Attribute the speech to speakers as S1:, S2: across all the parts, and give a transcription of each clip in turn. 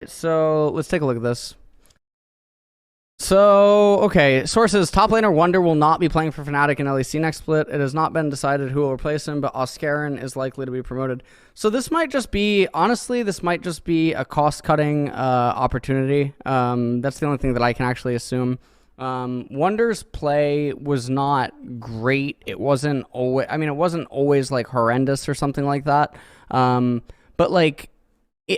S1: So let's take a look at this. So, okay, sources, top laner Wonder will not be playing for Fnatic in LEC next split. It has not been decided who will replace him, but Oscarin is likely to be promoted. So this might just be, honestly, this might just be a cost-cutting opportunity. That's the only thing that I can actually assume. Wonder's play was not great. It wasn't always, I mean, it wasn't always like horrendous or something like that. But like,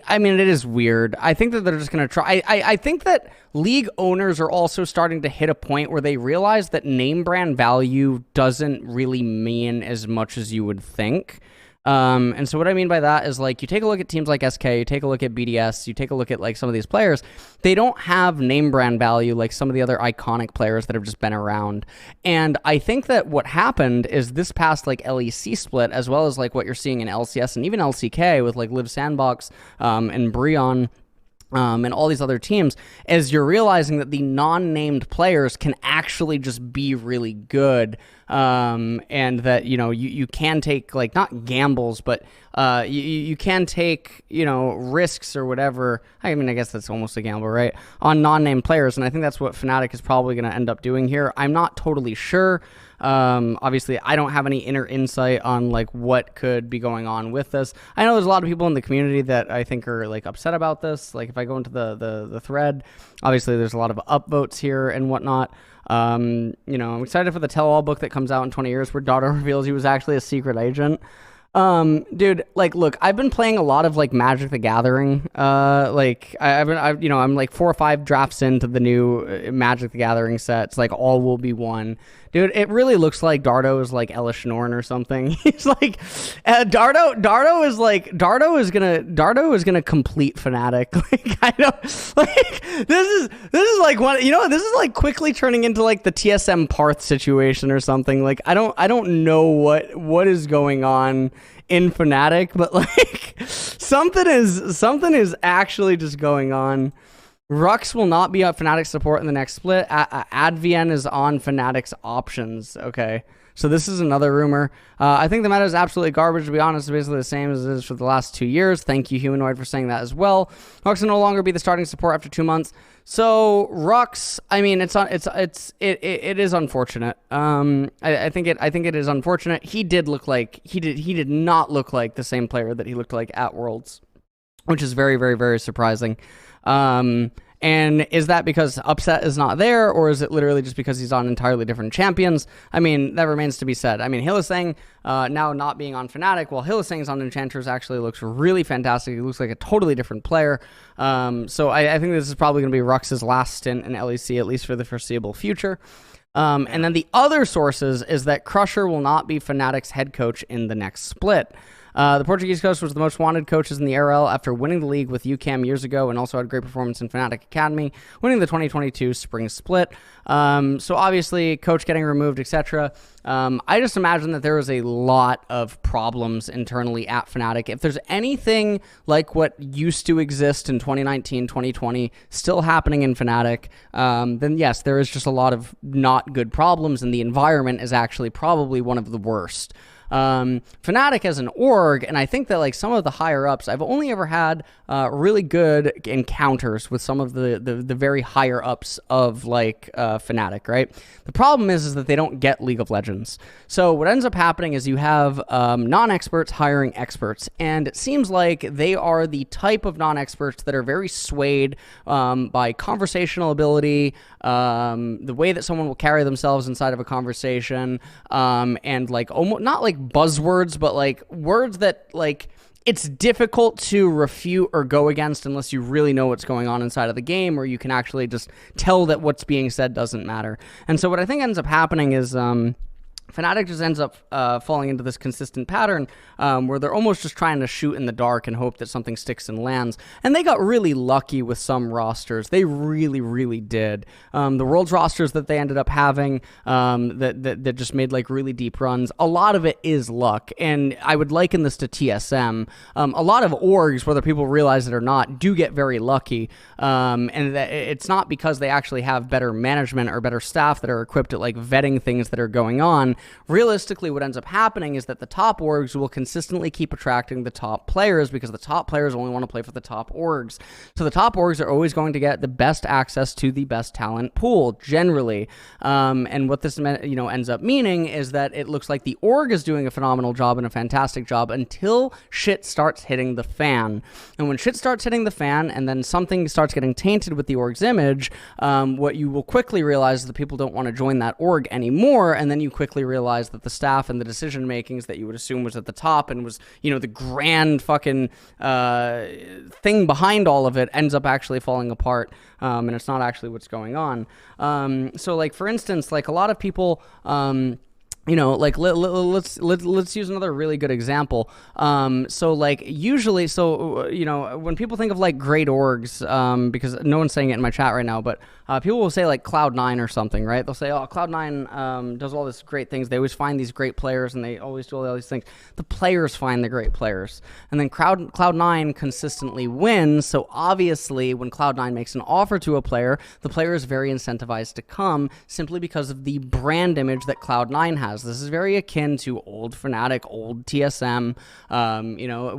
S1: I mean, it is weird. I think that they're just going to try. I think that league owners are also starting to hit a point where they realize that name brand value doesn't really mean as much as you would think. And so what I mean by that is, like, you take a look at teams like SK, you take a look at BDS, you take a look at like some of these players, they don't have name brand value like some of the other iconic players that have just been around. And I think that what happened is this past like LEC split, as well as like what you're seeing in LCS and even LCK with like Live Sandbox and Breon, and all these other teams, as you're realizing that the non-named players can actually just be really good, and that, you know, you can take, like, not gambles, but you can take, you know, risks or whatever. I mean, I guess that's almost a gamble, right, on non-named players, and I think that's what Fnatic is probably going to end up doing here. I'm not totally sure. Obviously, I don't have any inner insight on like what could be going on with this. I know there's a lot of people in the community that I think are like upset about this. Like, if I go into the thread, obviously there's a lot of upvotes here and whatnot. You know, I'm excited for the tell-all book that comes out in 20 years where Dotto reveals he was actually a secret agent. Dude, like, look, I've been playing a lot of like Magic the Gathering. Like, you know, I'm like 4 or 5 drafts into the new Magic the Gathering set. It's like all will be one. Dude, it really looks like Dardo is like Elish Norn or something. He's like, Dardo is gonna complete Fnatic. Like, I don't, like, this is like one, you know, this is like quickly turning into like the TSM Parth situation or something. Like, I don't know what is going on in Fnatic, but like something is actually just going on. Rux will not be on Fnatic support in the next split. Advien is on Fnatic's options. Okay, so this is another rumor. I think the meta is absolutely garbage, to be honest. It's basically the same as it is for the last 2 years. Thank you, Humanoid, for saying that as well. Rux will no longer be the starting support after 2 months. So Rux, I mean, it is unfortunate. I think it is unfortunate. He did not look like the same player that he looked like at Worlds, which is very, very, very surprising. And is that because Upset is not there, or is it literally just because he's on entirely different champions? I mean, that remains to be said. I mean, Hylissang now not being on Fnatic, while Hylissang's on Enchantress, actually looks really fantastic. He looks like a totally different player. So I think this is probably going to be Rux's last stint in LEC, at least for the foreseeable future. And then the other sources is that Crusher will not be Fnatic's head coach in the next split. The Portuguese coach was the most wanted coaches in the RL after winning the league with UCAM years ago, and also had great performance in Fnatic Academy, winning the 2022 spring split. So obviously, coach getting removed, etc. I just imagine that there was a lot of problems internally at Fnatic. If there's anything like what used to exist in 2019, 2020, still happening in Fnatic, then yes, there is just a lot of not good problems, and the environment is actually probably one of the worst. Fnatic as an org, and I think that like some of the higher ups, I've only ever had really good encounters with some of the very higher ups of like Fnatic, right? The problem is that they don't get League of Legends. So what ends up happening is you have non-experts hiring experts, and it seems like they are the type of non-experts that are very swayed by conversational ability, the way that someone will carry themselves inside of a conversation, and like almost not like buzzwords, but like words that like it's difficult to refute or go against unless you really know what's going on inside of the game, or you can actually just tell that what's being said doesn't matter. And so what I think ends up happening is Fnatic just ends up falling into this consistent pattern where they're almost just trying to shoot in the dark and hope that something sticks and lands. And they got really lucky with some rosters. They really, really did. The Worlds rosters that they ended up having that just made like really deep runs, a lot of it is luck. And I would liken this to TSM. A lot of orgs, whether people realize it or not, do get very lucky. And it's not because they actually have better management or better staff that are equipped at like vetting things that are going on. realistically what ends up happening is that the top orgs will consistently keep attracting the top players because the top players only want to play for the top orgs. So the top orgs are always going to get the best access to the best talent pool, generally. And what this ends up meaning is that it looks like the org is doing a phenomenal job and a fantastic job until shit starts hitting the fan. And when shit starts hitting the fan and then something starts getting tainted with the org's image, what you will quickly realize is that people don't want to join that org anymore, and then you quickly realize that the staff and the decision makings that you would assume was at the top and was, the grand fucking thing behind all of it ends up actually falling apart, and it's not actually what's going on. So like, for instance, like a lot of people, like let's use another really good example. So like usually, when people think of like great orgs, because no one's saying it in my chat right now, but people will say like Cloud9 or something, right? They'll say, oh, Cloud9 does all this great things. They always find these great players and they always do all these things. The players find the great players. And then Cloud9 consistently wins. So obviously when Cloud9 makes an offer to a player, the player is very incentivized to come simply because of the brand image that Cloud9 has. This is very akin to old Fnatic, old TSM,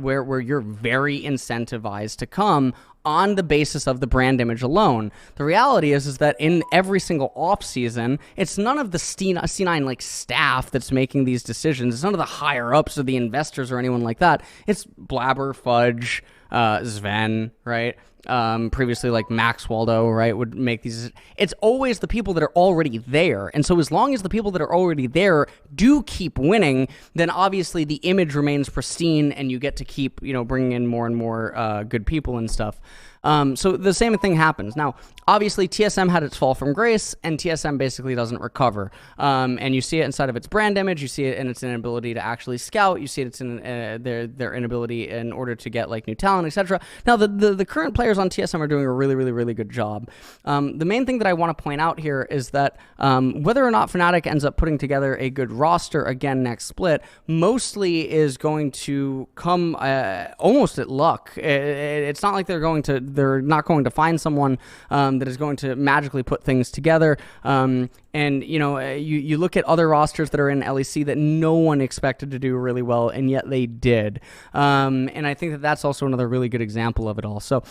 S1: where you're very incentivized to come on the basis of the brand image alone. The reality is that in every single off season, it's none of the C9 like staff that's making these decisions. It's none of the higher ups or the investors or anyone like that. It's Blabber, Fudge, Sven, right? Previously like Max Waldo, right, would make these. It's always the people that are already there. And so as long as the people that are already there do keep winning, then obviously the image remains pristine and you get to keep, bringing in more and more good people and stuff. So the same thing happens. Now, obviously, TSM had its fall from grace, and TSM basically doesn't recover. And you see it inside of its brand image. You see it in its inability to actually scout. You see it in their inability in order to get like new talent, etc. Now, the current players on TSM are doing a really, really, really good job. The main thing that I want to point out here is that whether or not Fnatic ends up putting together a good roster again next split, mostly is going to come almost at luck. It's not like they're not going to find someone that is going to magically put things together. And you look at other rosters that are in LEC that no one expected to do really well, and yet they did. And I think that that's also another really good example of it all. So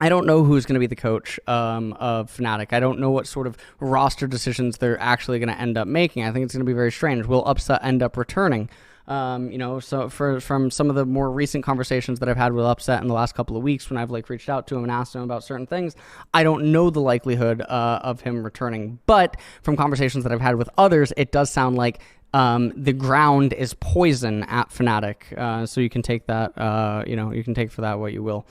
S1: I don't know who's going to be the coach of Fnatic. I don't know what sort of roster decisions they're actually going to end up making. I think it's going to be very strange. Will Upset end up returning? So from some of the more recent conversations that I've had with Upset in the last couple of weeks, when I've like reached out to him and asked him about certain things, I don't know the likelihood of him returning. But from conversations that I've had with others, it does sound like the ground is poison at Fnatic. So you can take that, you can take for that what you will.